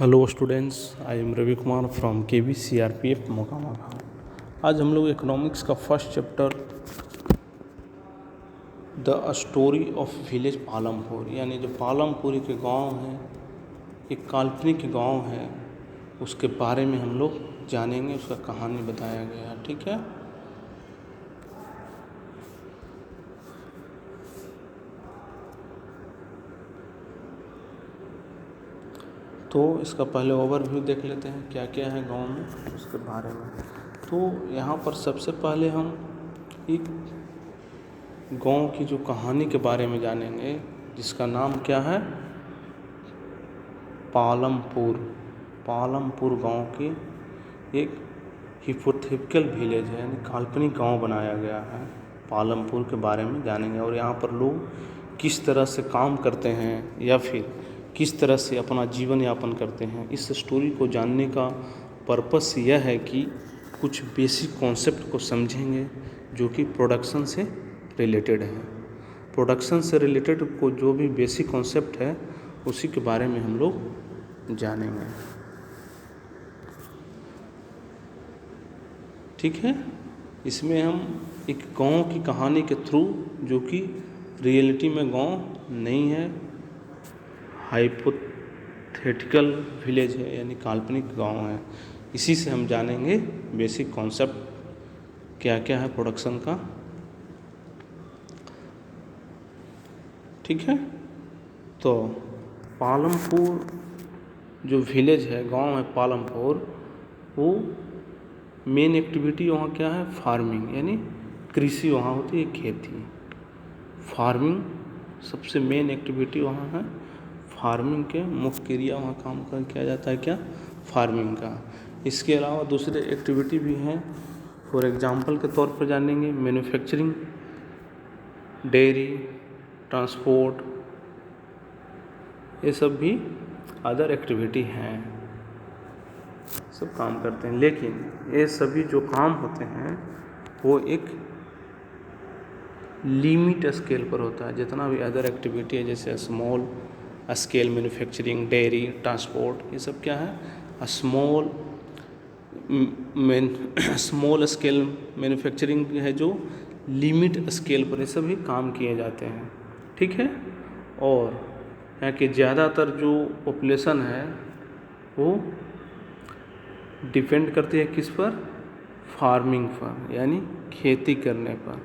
Hello students, I am Ravi Kumar from KV CRPF Mokama. आज हम लोग इकोनॉमिक्स का first chapter the story of village Palampur, यानी जो पालमपुरी के गांव हैं, एक काल्पनिक गांव है, उसके बारे में हम लोग जानेंगे। उसका कहानी बताया गया है। ठीक है, तो इसका पहले ओवरव्यू देख लेते हैं क्या क्या है गांव में, उसके बारे में। तो यहाँ पर सबसे पहले हम एक गांव की जो कहानी के बारे में जानेंगे, जिसका नाम क्या है, पालमपुर। पालमपुर गांव की एक हिपोथेटिकल विलेज है, यानी काल्पनिक गांव बनाया गया है। पालमपुर के बारे में जानेंगे और यहाँ पर लोग किस तरह से काम करते हैं या फिर किस तरह से अपना जीवन यापन करते हैं। इस स्टोरी को जानने का पर्पस यह है कि कुछ बेसिक कॉन्सेप्ट को समझेंगे जो कि प्रोडक्शन से रिलेटेड है। प्रोडक्शन से रिलेटेड को जो भी बेसिक कॉन्सेप्ट है उसी के बारे में हम लोग जानेंगे। ठीक है, इसमें हम एक गांव की कहानी के थ्रू, जो कि रियलिटी में गांव नहीं है, हाइपोथेटिकल विलेज है, यानी काल्पनिक गांव है, इसी से हम जानेंगे बेसिक कॉन्सेप्ट क्या क्या है प्रोडक्शन का। ठीक है, तो पालमपुर जो विलेज है, गांव है पालमपुर, वो मेन एक्टिविटी वहाँ क्या है, फार्मिंग, यानी कृषि वहाँ होती है, खेती। फार्मिंग सबसे मेन एक्टिविटी वहाँ है। फार्मिंग के मुख्य क्रिया वहाँ काम कर किया जाता है, क्या, फार्मिंग का। इसके अलावा दूसरे एक्टिविटी भी हैं। फॉर एग्जांपल के तौर पर जानेंगे मैन्युफैक्चरिंग, डेयरी, ट्रांसपोर्ट, ये सब भी अदर एक्टिविटी हैं, सब काम करते हैं। लेकिन ये सभी जो काम होते हैं वो एक लिमिट स्केल पर होता है। जितना भी अदर एक्टिविटी है, जैसे small scale manufacturing, dairy, transport, ये सब क्या है, स्मॉल स्केल मैन्युफैक्चरिंग है, जो लिमिट स्केल पर ये सभी काम किए जाते हैं। ठीक है, और यहाँ के ज़्यादातर जो पॉपुलेशन है वो डिपेंड करती है किस पर, फार्मिंग पर, यानी खेती करने पर।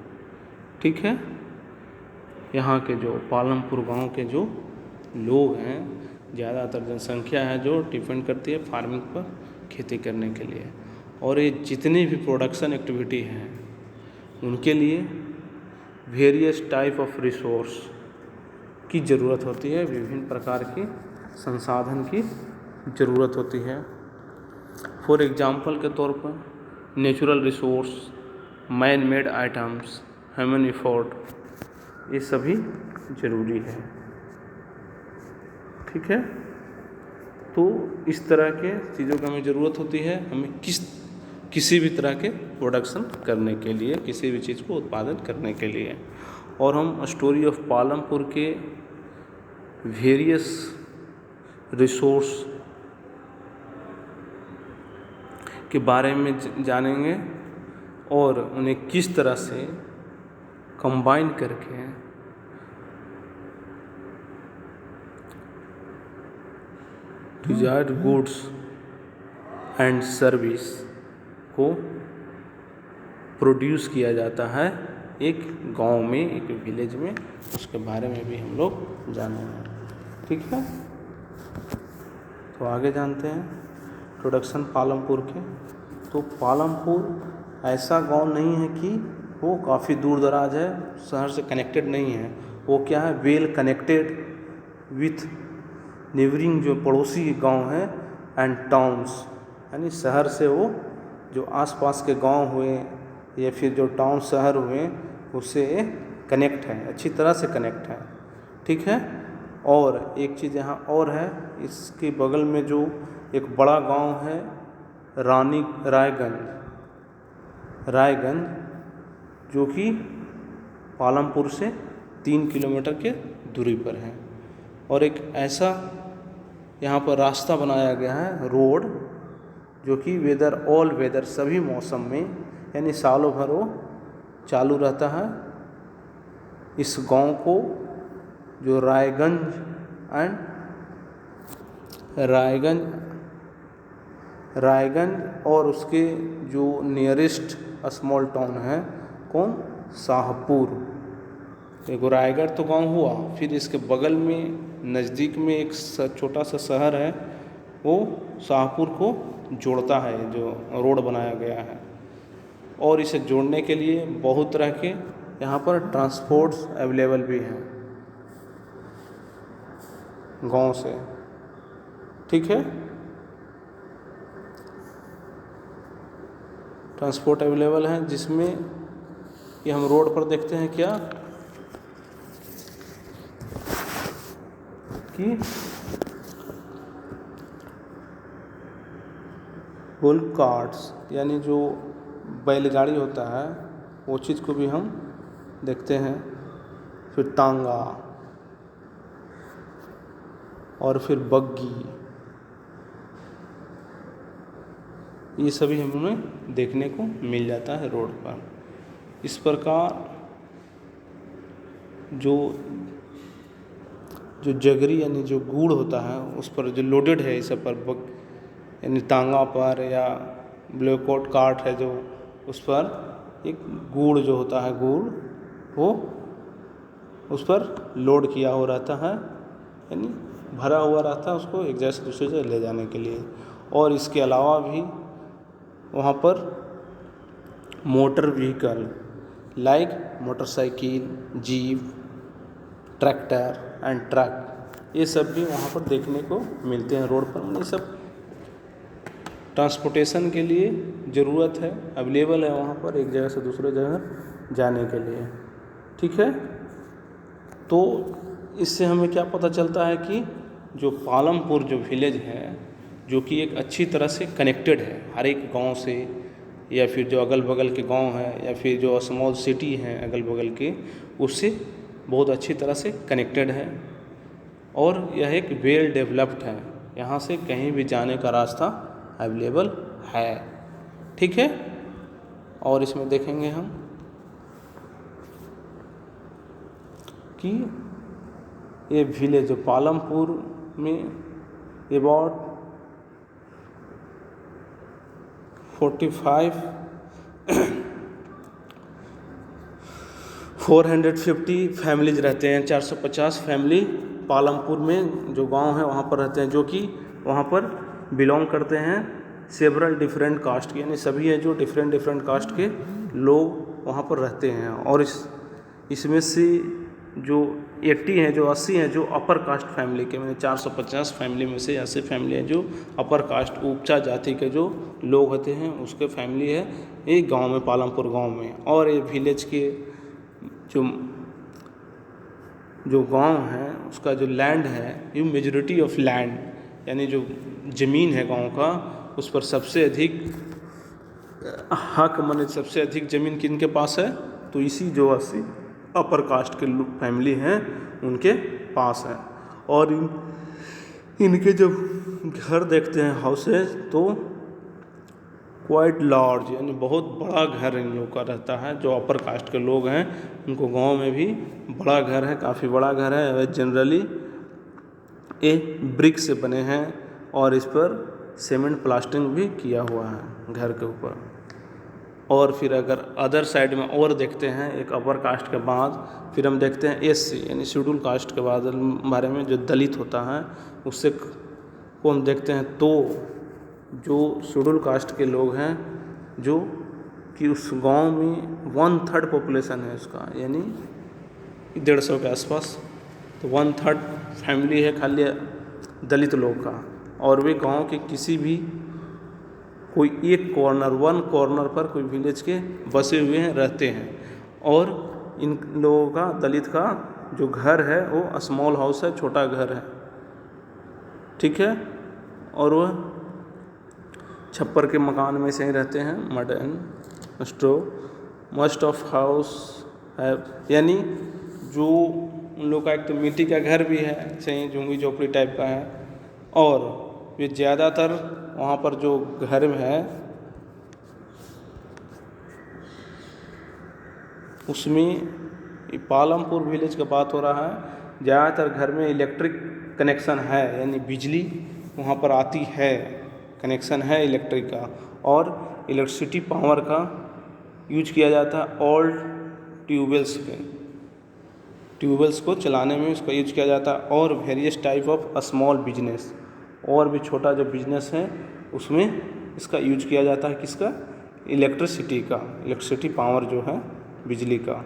ठीक है, यहाँ के जो पालमपुर गांव के जो लोग हैं, ज़्यादातर जनसंख्या है जो डिपेंड करती है फार्मिंग पर, खेती करने के लिए। और ये जितनी भी प्रोडक्शन एक्टिविटी हैं उनके लिए वेरियस टाइप ऑफ रिसोर्स की ज़रूरत होती है, विभिन्न प्रकार के संसाधन की ज़रूरत होती है। फॉर एग्जांपल के तौर पर natural resource, man made items, human effort, ये सभी ज़रूरी है। ठीक है, तो इस तरह के चीज़ों की हमें ज़रूरत होती है, हमें किसी भी तरह के प्रोडक्शन करने के लिए, किसी भी चीज़ को उत्पादन करने के लिए। और हम स्टोरी ऑफ पालमपुर के वेरियस रिसोर्स के बारे में जानेंगे और उन्हें किस तरह से कंबाइन करके डिजायर्ड गुड्स एंड सर्विस को प्रोड्यूस किया जाता है एक गांव में, एक विलेज में। उसके बारे में भी हम लोग जानेंगे। ठीक है, तो आगे जानते हैं प्रोडक्शन पालमपुर के। तो पालमपुर ऐसा गांव नहीं है कि वो काफ़ी दूर दराज है, शहर से कनेक्टेड नहीं है। वो क्या है, वेल कनेक्टेड विथ नेबरिंग, जो पड़ोसी गांव है, एंड टाउन्स, यानी शहर से वो जो आसपास के गांव हुए या फिर जो टाउन शहर हुए उससे कनेक्ट है, अच्छी तरह से कनेक्ट है। ठीक है, और एक चीज़ यहाँ और है, इसके बगल में जो एक बड़ा गांव है रायगंज, जो कि पालमपुर से 3 किलोमीटर के दूरी पर है। और एक ऐसा यहाँ पर रास्ता बनाया गया है, रोड, जो कि ऑल वेदर सभी मौसम में यानी सालों भर वो चालू रहता है। इस गांव को जो रायगंज और उसके जो नियरेस्ट स्मॉल टाउन है कौन, शाहपुर। एक रायगढ़ तो गांव हुआ, फिर इसके बगल में नज़दीक में एक छोटा सा शहर है, वो शाहपुर को जोड़ता है, जो रोड बनाया गया है। और इसे जोड़ने के लिए बहुत तरह के यहाँ पर ट्रांसपोर्ट्स अवेलेबल भी हैं गांव से, ठीक है। ट्रांसपोर्ट अवेलेबल हैं, जिसमें कि हम रोड पर देखते हैं क्या कि बुल कार्ट्स यानी जो बैलगाड़ी होता है वो चीज़ को भी हम देखते हैं, फिर तांगा और फिर बग्गी, ये सभी हमें देखने को मिल जाता है रोड पर। इस प्रकार जो जगरी यानी जो गुड़ होता है उस पर जो लोडेड है, इस पर यानी तांगा पर या ब्लैकआउट कार्ट है जो, उस पर एक गुड़ जो होता है, गुड़ वो उस पर लोड किया हुआ रहता है, यानी भरा हुआ रहता है, उसको एक जगह से दूसरी जगह ले जाने के लिए। और इसके अलावा भी वहाँ पर motor vehicle like motorcycle, jeep, tractor and truck, ये सब भी वहाँ पर देखने को मिलते हैं रोड पर। ये सब ट्रांसपोर्टेशन के लिए ज़रूरत है, अवेलेबल है वहाँ पर एक जगह से दूसरे जगह जाने के लिए, ठीक है। तो इससे हमें क्या पता चलता है कि जो पालमपुर जो विलेज है, जो कि एक अच्छी तरह से कनेक्टेड है हर एक गांव से, या फिर जो अगल बगल के गांव हैं, या फिर जो स्मॉल सिटी हैं अगल बगल के, उससे बहुत अच्छी तरह से कनेक्टेड है। और यह एक वेल डेवलप्ड है, यहाँ से कहीं भी जाने का रास्ता अवेलेबल है, ठीक है। और इसमें देखेंगे हम कि ये विलेज जो पालमपुर में अबाउट 450 फैमिलीज रहते हैं, 450 फैमिली पालमपुर में जो गांव है वहाँ पर रहते हैं, जो कि वहाँ पर बिलोंग करते हैं सेवरल डिफरेंट कास्ट के, यानी सभी है जो डिफरेंट कास्ट के लोग वहाँ पर रहते हैं। और इसमें से जो 80 हैं, जो 80 हैं जो अपर कास्ट फैमिली के, मैंने 450 फैमिली में से ऐसे फैमिली हैं जो अपर कास्ट उपचा जाति के जो लोग होते हैं उसके फैमिली है ये गांव में, पालमपुर गांव में। और ये विलेज के जो गांव है उसका जो लैंड है, ये मेजॉरिटी ऑफ लैंड यानी जो ज़मीन है गांव का, उस पर सबसे अधिक हक माने सबसे अधिक ज़मीन किनके पास है, तो इसी जो 80 अपर कास्ट के फैमिली हैं उनके पास है। और इनके जब घर देखते हैं हाउसेज, तो क्वाइट लार्ज यानी बहुत बड़ा घर इन लोगों का रहता है। जो अपर कास्ट के लोग हैं उनको गांव में भी बड़ा घर है, काफ़ी बड़ा घर है। जनरली ये ब्रिक से बने हैं और इस पर सीमेंट प्लास्टिंग भी किया हुआ है घर के ऊपर। और फिर अगर अदर साइड में और देखते हैं, एक अपर कास्ट के बाद फिर हम देखते हैं एससी यानी शेड्यूल कास्ट के बारे में, जो दलित होता है उससे को हम देखते हैं। तो जो शेड्यूल कास्ट के लोग हैं जो कि उस गांव में 1/3 पॉपुलेशन है उसका, यानी 150 के आसपास, तो 1/3 फैमिली है खाली दलित लोग का। और वे गांव के किसी भी कोई एक कॉर्नर, 1 कॉर्नर पर कोई विलेज के बसे हुए हैं, रहते हैं। और इन लोगों का, दलित का जो घर है वो स्मॉल हाउस है, छोटा घर है, ठीक है। और वह छप्पर के मकान में से ही रहते हैं, mud and straw. Most of house है, यानी जो उन लोग का एक तो मिट्टी का घर भी है, सही झुग्गी झोपड़ी टाइप का है, और ये ज़्यादातर वहाँ पर जो घर में है उसमें पालमपुर विलेज का बात हो रहा है, ज़्यादातर घर में इलेक्ट्रिक कनेक्शन है, यानी बिजली वहाँ पर आती है, कनेक्शन है इलेक्ट्रिक का, और इलेक्ट्रिसिटी पावर का यूज किया जाता है ओल्ड ट्यूबवेल्स को चलाने में उसका यूज किया जाता है। और various type of small business, और भी छोटा जो बिजनेस है उसमें इसका यूज किया जाता है, किसका, इलेक्ट्रिसिटी पावर जो है बिजली का।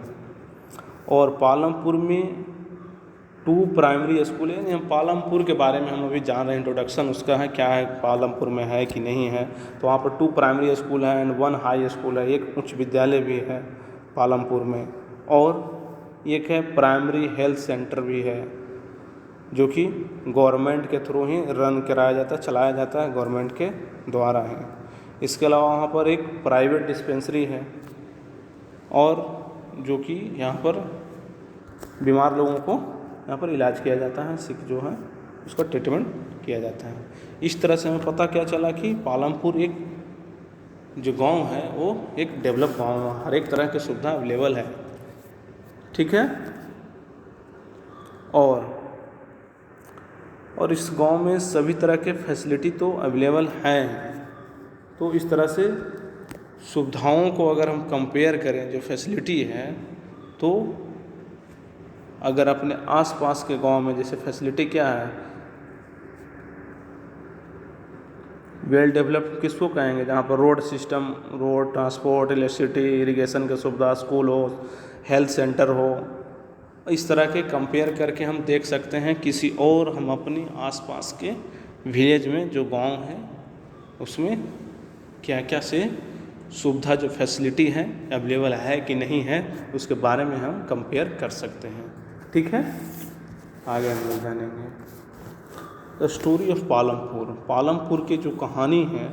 और पालमपुर में 2 प्राइमरी स्कूल है, हम पालमपुर के बारे में हम अभी जान रहे हैं, इंट्रोडक्शन उसका है, क्या है पालमपुर में है कि नहीं है। तो वहाँ पर 2 प्राइमरी स्कूल है एंड 1 हाई स्कूल है, एक उच्च विद्यालय भी है पालमपुर में, और एक है प्राइमरी हेल्थ सेंटर भी है, जो कि गवर्नमेंट के थ्रू ही रन कराया जाता है, चलाया जाता है, गवर्नमेंट के द्वारा है। इसके अलावा वहाँ पर एक प्राइवेट डिस्पेंसरी है, और जो कि यहाँ पर बीमार लोगों को यहाँ पर इलाज किया जाता है, सिक जो है उसका ट्रीटमेंट किया जाता है। इस तरह से हमें पता क्या चला कि पालमपुर एक जो गांव है वो एक डेवलप गांव है, हर एक तरह की सुविधा अवेलेबल है, ठीक है। और इस गांव में सभी तरह के फैसिलिटी तो अवेलेबल हैं। तो इस तरह से सुविधाओं को अगर हम कंपेयर करें, जो फैसिलिटी है, तो अगर अपने आसपास के गांव में जैसे फैसिलिटी क्या है, वेल डेवलप्ड किसको कहेंगे, जहाँ पर road system, road transport, electricity, irrigation की सुविधा, स्कूल हो, हेल्थ सेंटर हो, इस तरह के कंपेयर करके हम देख सकते हैं किसी और हम अपनी आसपास के विलेज में जो गांव है उसमें क्या क्या से सुविधा जो फैसिलिटी है अवेलेबल है कि नहीं है, उसके बारे में हम कंपेयर कर सकते हैं, ठीक है। आगे हम लोग जानेंगे द स्टोरी ऑफ पालमपुर की जो कहानी है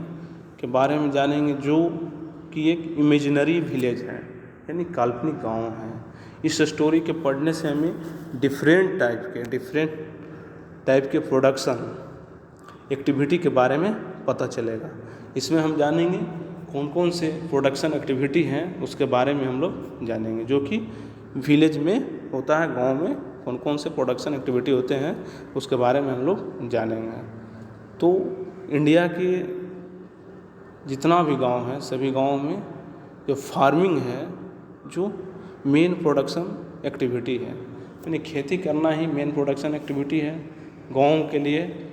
के बारे में जानेंगे, जो कि एक इमेजिनरी विलेज है, यानी काल्पनिक गांव है। इस स्टोरी के पढ़ने से हमें डिफरेंट टाइप के प्रोडक्शन एक्टिविटी के बारे में पता चलेगा। इसमें हम जानेंगे कौन कौन से प्रोडक्शन एक्टिविटी हैं उसके बारे में हम लोग जानेंगे, जो कि विलेज में होता है, गांव में कौन कौन से प्रोडक्शन एक्टिविटी होते हैं उसके बारे में हम लोग जानेंगे। तो इंडिया के जितना भी गांव है, सभी गांवों में जो फार्मिंग है जो मेन प्रोडक्शन एक्टिविटी है, यानी खेती करना ही मेन प्रोडक्शन एक्टिविटी है गांव के लिए।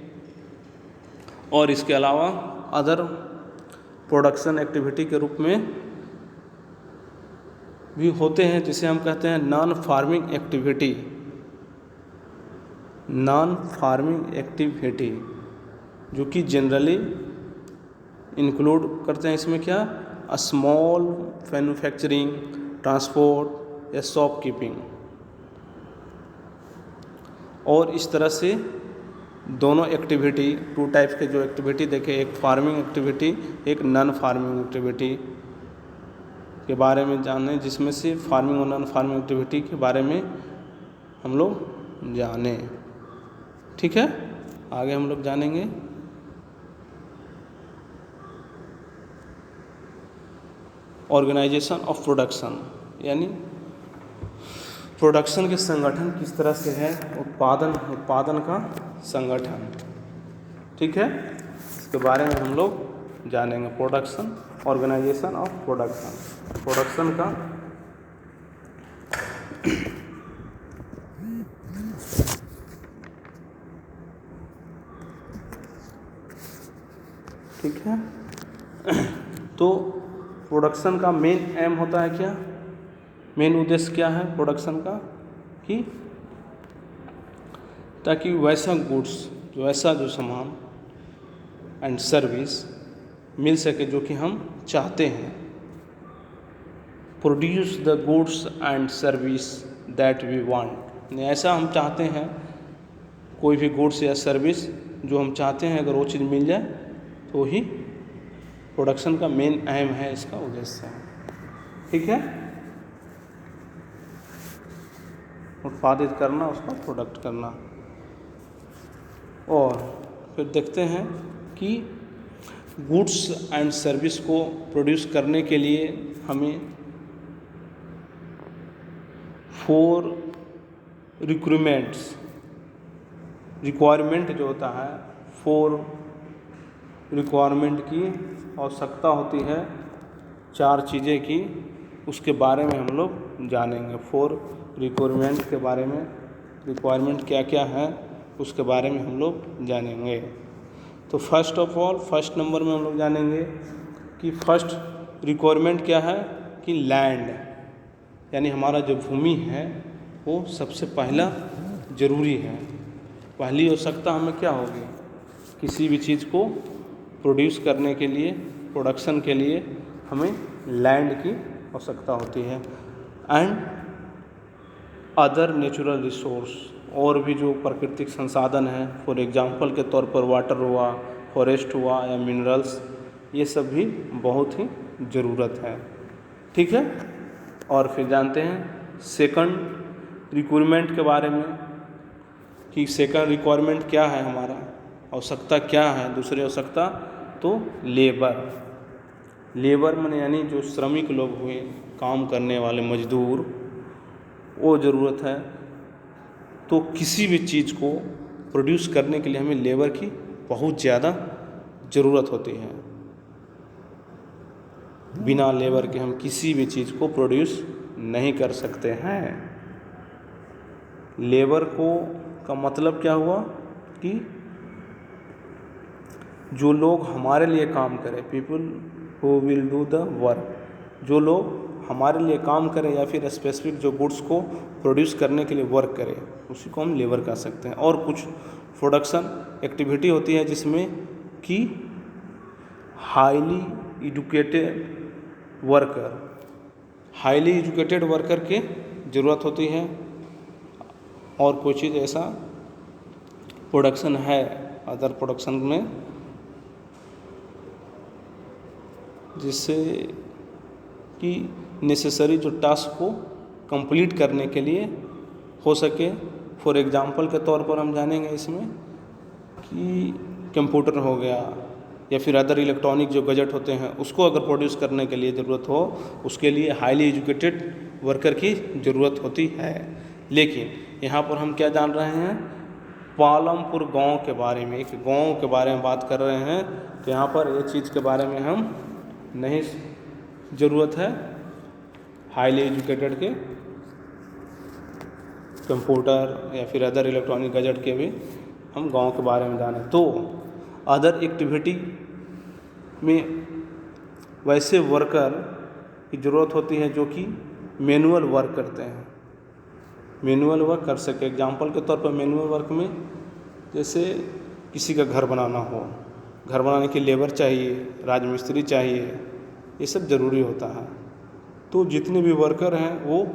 और इसके अलावा अदर प्रोडक्शन एक्टिविटी के रूप में भी होते हैं, जिसे हम कहते हैं नॉन फार्मिंग एक्टिविटी, जो कि जनरली इंक्लूड करते हैं इसमें क्या, स्मॉल मैन्युफैक्चरिंग, ट्रांसपोर्ट या शॉपकीपिंग। और इस तरह से दोनों एक्टिविटी, 2 टाइप्स के जो एक्टिविटी देखे, एक फार्मिंग एक्टिविटी, एक नॉन फार्मिंग एक्टिविटी के बारे में जाने, जिसमें से फार्मिंग और नॉन फार्मिंग एक्टिविटी के बारे में हम लोग जाने, ठीक है। आगे हम लोग जानेंगे ऑर्गेनाइजेशन ऑफ प्रोडक्शन, यानी प्रोडक्शन के संगठन किस तरह से है, उत्पादन का संगठन, ठीक है। इसके बारे में हम लोग जानेंगे, प्रोडक्शन, ऑर्गेनाइजेशन ऑफ प्रोडक्शन का ठीक है। तो प्रोडक्शन का मेन एम होता है क्या, मेन उद्देश्य क्या है प्रोडक्शन का, कि ताकि वैसा गुड्स, वैसा जो सामान एंड सर्विस मिल सके जो कि हम चाहते हैं। Produce the goods and service that we want, ऐसा हम चाहते हैं, कोई भी गुड्स या सर्विस जो हम चाहते हैं अगर वो चीज़ मिल जाए तो ही प्रोडक्शन का मेन एम है, इसका उद्देश्य है, ठीक है। उत्पादित करना, उसका प्रोडक्ट करना। और फिर देखते हैं कि गुड्स एंड सर्विस को प्रोड्यूस करने के लिए हमें 4 रिक्वायरमेंट जो होता है, 4 रिक्वायरमेंट की आवश्यकता होती है, 4 चीज़ें की, उसके बारे में हम लोग जानेंगे। 4 रिक्वायरमेंट के बारे में, रिक्वायरमेंट क्या क्या है उसके बारे में हम लोग जानेंगे। तो first of all, first number में हम लोग जानेंगे कि फर्स्ट रिक्वायरमेंट क्या है कि लैंड, यानी हमारा जो भूमि है वो सबसे पहला ज़रूरी है। पहली आवश्यकता हमें क्या होगी, किसी भी चीज़ को प्रोड्यूस करने के लिए, प्रोडक्शन के लिए हमें लैंड की आवश्यकता होती है। एंड अदर नेचुरल रिसोर्स, और भी जो प्राकृतिक संसाधन हैं, फॉर एग्जांपल के तौर पर वाटर हुआ, फॉरेस्ट हुआ या मिनरल्स, ये सब भी बहुत ही ज़रूरत है। ठीक है। और फिर जानते हैं सेकंड रिक्वायरमेंट के बारे में कि सेकंड रिक्वायरमेंट क्या है, हमारा आवश्यकता क्या है, दूसरी आवश्यकता तो लेबर माने यानी जो श्रमिक लोग हुए, काम करने वाले मजदूर, वो ज़रूरत है। तो किसी भी चीज़ को प्रोड्यूस करने के लिए हमें लेबर की बहुत ज़्यादा ज़रूरत होती है। बिना लेबर के हम किसी भी चीज़ को प्रोड्यूस नहीं कर सकते हैं। लेबर का मतलब क्या हुआ कि जो लोग हमारे लिए काम करें, people who will do the work, जो लोग हमारे लिए काम करें या फिर स्पेसिफिक जो गुड्स को प्रोड्यूस करने के लिए वर्क करें, उसी को हम लेबर कह सकते हैं। और कुछ प्रोडक्शन एक्टिविटी होती है जिसमें कि हाईली एजुकेटेड वर्कर की ज़रूरत होती है। और कोई चीज़ ऐसा प्रोडक्शन है अदर प्रोडक्शन में जिससे कि नेसेसरी जो टास्क को कंप्लीट करने के लिए हो सके। फॉर एग्जांपल के तौर पर हम जानेंगे इसमें कि कंप्यूटर हो गया या फिर अदर इलेक्ट्रॉनिक जो गैजेट होते हैं, उसको अगर प्रोड्यूस करने के लिए ज़रूरत हो, उसके लिए हाईली एजुकेटेड वर्कर की ज़रूरत होती है। लेकिन यहाँ पर हम क्या जान रहे हैं, पालमपुर गांव के बारे में, एक गांव के बारे में बात कर रहे हैं। तो यहाँ पर ये चीज़ के बारे में हम नहीं ज़रूरत है हाईली एजुकेटेड के, कंप्यूटर या फिर अदर इलेक्ट्रॉनिक गैजेट के भी हम गांव के बारे में जानें। तो अदर एक्टिविटी में वैसे वर्कर की ज़रूरत होती है जो कि मैनुअल वर्क करते हैं, मैनुअल वर्क कर सके। एग्जांपल के तौर पर मैनुअल वर्क में जैसे किसी का घर बनाना हो, घर बनाने के लेबर चाहिए, राजमिस्त्री चाहिए, ये सब ज़रूरी होता है। तो जितने भी वर्कर हैं वो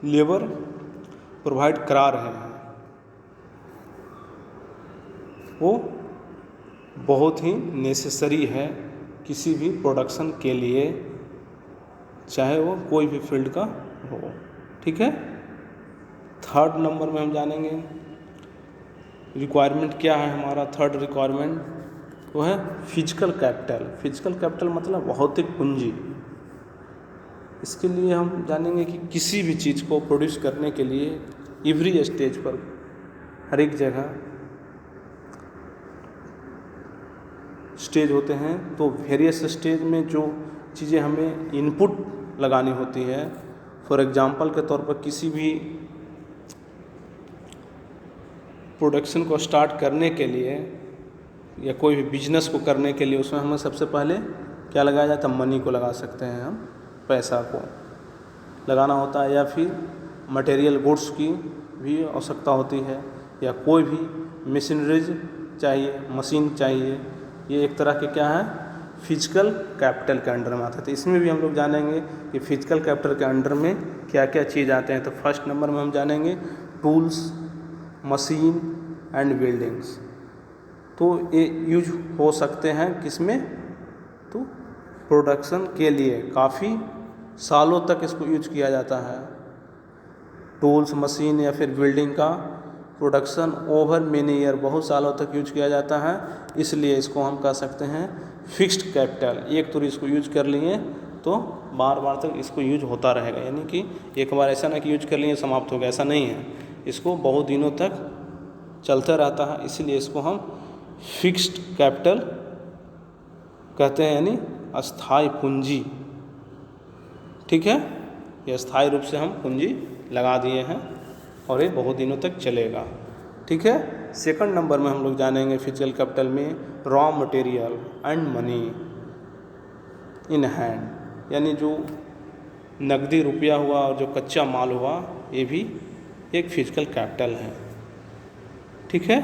लेबर प्रोवाइड करा रहे हैं, वो बहुत ही नेसेसरी है किसी भी प्रोडक्शन के लिए, चाहे वो कोई भी फील्ड का हो। ठीक है। थर्ड नंबर में हम जानेंगे रिक्वायरमेंट क्या है हमारा। थर्ड रिक्वायरमेंट वो है फिजिकल कैपिटल। फिजिकल कैपिटल मतलब भौतिक पूंजी। इसके लिए हम जानेंगे कि किसी भी चीज़ को प्रोड्यूस करने के लिए एवरी स्टेज पर, हर एक जगह स्टेज होते हैं, तो वेरियस स्टेज में जो चीज़ें हमें इनपुट लगानी होती है, फॉर एग्जांपल के तौर पर किसी भी प्रोडक्शन को स्टार्ट करने के लिए या कोई भी बिजनेस को करने के लिए उसमें हमें सबसे पहले क्या लगाया जाता है, मनी को लगा सकते हैं हम, पैसा को लगाना होता है, या फिर मटेरियल गुड्स की भी आवश्यकता होती है, या कोई भी मशीनरीज चाहिए, मशीन चाहिए। ये एक तरह के क्या है, फिजिकल कैपिटल के अंडर में आता है। तो इसमें भी हम लोग जानेंगे कि फिजिकल कैपिटल के अंडर में क्या क्या चीज़ आते हैं। तो फर्स्ट नंबर में हम जानेंगे टूल्स, मशीन एंड बिल्डिंग्स। तो ये यूज हो सकते हैं किसमें, तो प्रोडक्शन के लिए काफ़ी सालों तक इसको यूज किया जाता है। टूल्स, मशीन या फिर बिल्डिंग का प्रोडक्शन ओवर मेनी ईयर, बहुत सालों तक यूज किया जाता है, इसलिए इसको हम कह सकते हैं फिक्स्ड कैपिटल। एक तो इसको यूज कर लिए तो बार बार तक इसको यूज होता रहेगा, यानी कि एक बार ऐसा ना कि यूज कर लिए समाप्त हो गया, ऐसा नहीं है, इसको बहुत दिनों तक चलता रहता है, इसीलिए इसको हम फिक्स्ड कैपिटल कहते हैं, यानी अस्थाई पूंजी। ठीक है, ये स्थायी रूप से हम पूंजी लगा दिए हैं और ये बहुत दिनों तक चलेगा। ठीक है, सेकंड नंबर में हम लोग जानेंगे फिजिकल कैपिटल में raw material and money in hand, यानी जो नकदी रुपया हुआ और जो कच्चा माल हुआ, ये भी एक फिजिकल कैपिटल है। ठीक है,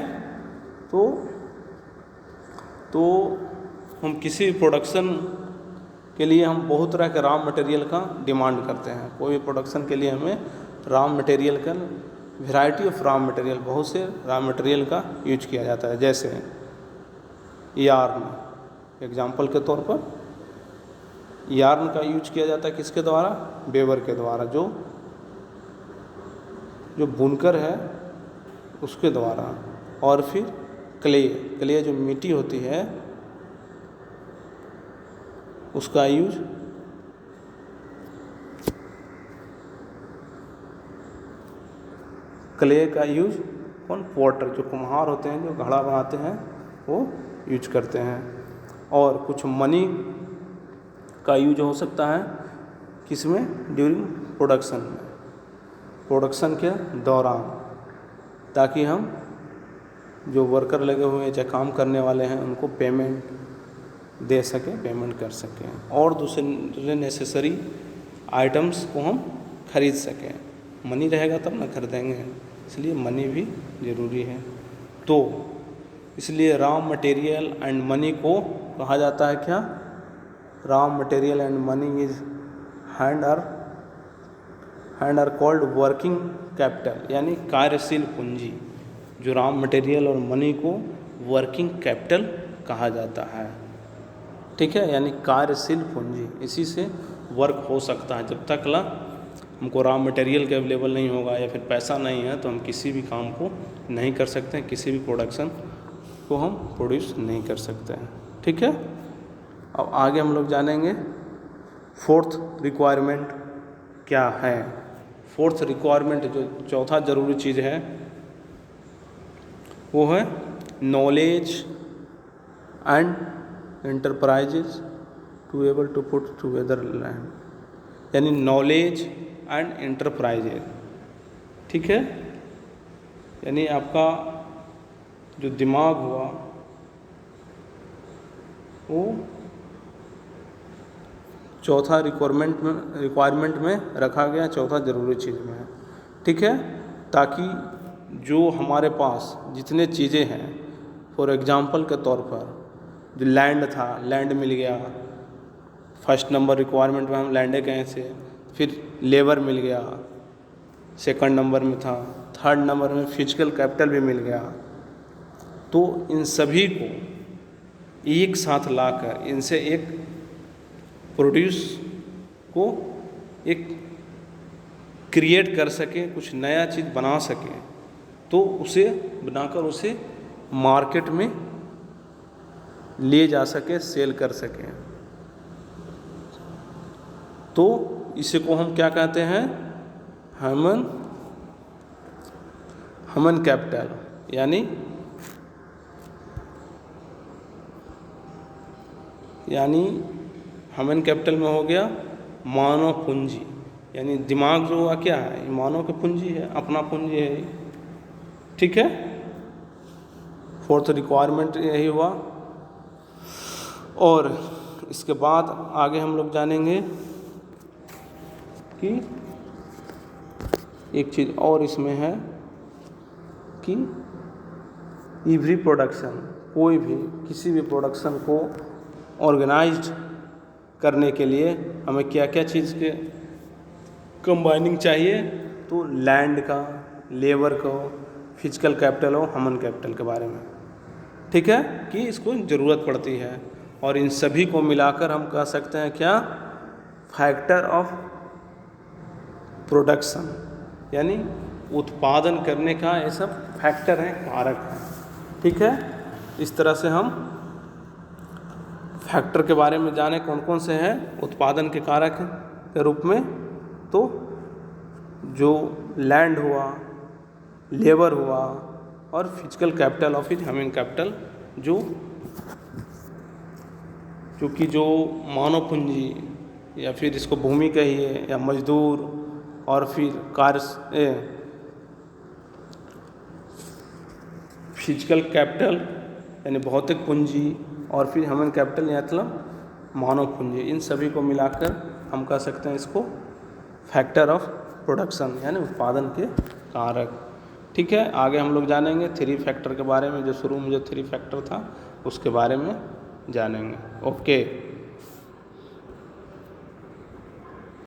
तो हम किसी प्रोडक्शन के लिए हम बहुत तरह के रॉ मटेरियल का डिमांड करते हैं। कोई भी प्रोडक्शन के लिए हमें रॉ मटेरियल का वैरायटी ऑफ रॉ मटेरियल, बहुत से रॉ मटेरियल का यूज किया जाता है। जैसे यार्न, एग्जाम्पल के तौर पर यार्न का यूज किया जाता है किसके द्वारा? वेबर के द्वारा, जो बुनकर है उसके द्वारा। और फिर क्ले जो मिट्टी होती है उसका यूज क्ले का यूज कौन? पॉटर, जो कुम्हार होते हैं, जो घड़ा बनाते हैं, वो यूज करते हैं। और कुछ मनी का यूज हो सकता है किसमें? ड्यूरिंग प्रोडक्शन के दौरान, ताकि हम जो वर्कर लगे हुए हैं, चाहे काम करने वाले हैं, उनको पेमेंट दे सकें, पेमेंट कर सकें, और दूसरे नेसेसरी आइटम्स को हम खरीद सकें। मनी रहेगा तब ना खरीदेंगे, इसलिए मनी भी ज़रूरी है। तो इसलिए रॉ मटेरियल एंड मनी को कहा जाता है क्या? Raw material and money is hand are called working capital, यानी कार्यशील पूंजी। जो रॉ मटेरियल और मनी को वर्किंग कैपिटल कहा जाता है। ठीक है, यानी कार्यशील पूंजी, इसी से वर्क हो सकता है। जब तक हमको रॉ मटेरियल के अवेलेबल नहीं होगा या फिर पैसा नहीं है, तो हम किसी भी काम को नहीं कर सकते हैं, किसी भी प्रोडक्शन को हम प्रोड्यूस नहीं कर सकते हैं। ठीक है, अब आगे हम लोग जानेंगे फोर्थ रिक्वायरमेंट क्या है। फोर्थ रिक्वायरमेंट, जो चौथा ज़रूरी चीज़ है, वो है knowledge and enterprises to able to put together land, यानी नॉलेज एंड एंटरप्राइजेज। ठीक है, यानी आपका जो दिमाग हुआ वो चौथा रिक्वायरमेंट में रखा गया, चौथा ज़रूरी चीज़ में है। ठीक है, ताकि जो हमारे पास जितने चीज़ें हैं, फॉर एग्जांपल के तौर पर जो लैंड था, लैंड मिल गया, फर्स्ट नंबर रिक्वायरमेंट में हम लैंड कहें से, फिर लेबर मिल गया, सेकंड नंबर में था, थर्ड नंबर में फिजिकल कैपिटल भी मिल गया। तो इन सभी को एक साथ लाकर इनसे एक प्रोड्यूस को एक क्रिएट कर सके, कुछ नया चीज़ बना सके, तो उसे बनाकर उसे मार्केट में ले जा सके, सेल कर सके। तो इसे को हम क्या कहते हैं? ह्यूमन कैपिटल, यानी ह्यूमन कैपिटल में हो गया मानव पूंजी, यानी दिमाग जो हुआ क्या है? मानव की पूंजी है, अपना पूंजी है। ठीक है, फोर्थ रिक्वायरमेंट यही हुआ। और इसके बाद आगे हम लोग जानेंगे कि एक चीज़ और इसमें है कि एवरी प्रोडक्शन, कोई भी किसी भी प्रोडक्शन को ऑर्गेनाइज्ड करने के लिए हमें क्या क्या चीज़ के कंबाइनिंग चाहिए? तो लैंड का, लेबर को, फिजिकल कैपिटल और ह्यूमन कैपिटल के बारे में। ठीक है, कि इसको ज़रूरत पड़ती है, और इन सभी को मिलाकर हम कह सकते हैं क्या? फैक्टर ऑफ प्रोडक्शन, यानी उत्पादन करने का ये सब फैक्टर हैं, कारक हैं। ठीक है, इस तरह से हम फैक्टर के बारे में जाने कौन कौन से हैं उत्पादन के कारक के रूप में। तो जो लैंड हुआ, लेबर हुआ और फिजिकल कैपिटल और फिर ह्यूमन कैपिटल, जो कि जो मानव पूंजी या फिर इसको भूमि कहिए या मजदूर और फिर कार्य फिजिकल कैपिटल यानी भौतिक पूंजी और फिर ह्यूमन कैपिटल या मतलब मानव पूंजी, इन सभी को मिलाकर हम कह सकते हैं इसको फैक्टर ऑफ प्रोडक्शन यानी उत्पादन के कारक। ठीक है, आगे हम लोग जानेंगे 3 फैक्टर के बारे में, जो शुरू में जो 3 फैक्टर था उसके बारे में जानेंगे। ओके।